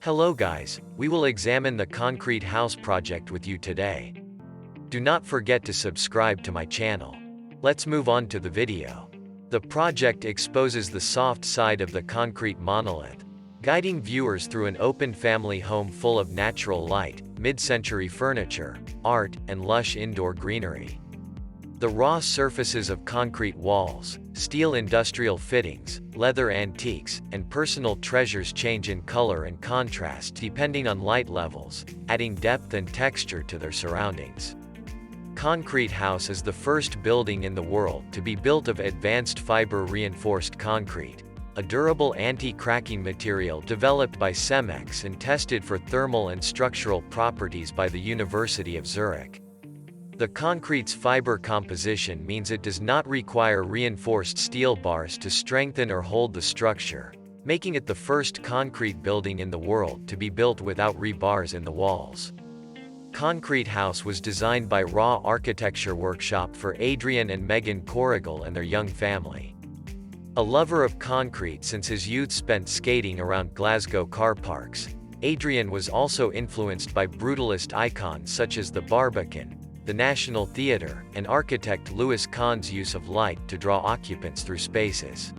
Hello guys, we will examine the concrete house project with you today. Do not forget to subscribe to my channel. Let's move on to the video. The project exposes the soft side of the concrete monolith, guiding viewers through an open family home full of natural light, mid-century furniture, art, and lush indoor greenery. The raw surfaces of concrete walls, steel industrial fittings, leather antiques, and personal treasures change in color and contrast depending on light levels, adding depth and texture to their surroundings. Concrete House is the first building in the world to be built of advanced fiber-reinforced concrete, a durable anti-cracking material developed by Cemex and tested for thermal and structural properties by the University of Zurich. The concrete's fiber composition means it does not require reinforced steel bars to strengthen or hold the structure, making it the first concrete building in the world to be built without rebars in the walls. Concrete House was designed by Raw Architecture Workshop for Adrian and Megan Corrigal and their young family. A lover of concrete since his youth spent skating around Glasgow car parks, Adrian was also influenced by brutalist icons such as the Barbican, the National Theatre, and architect Louis Kahn's use of light to draw occupants through spaces.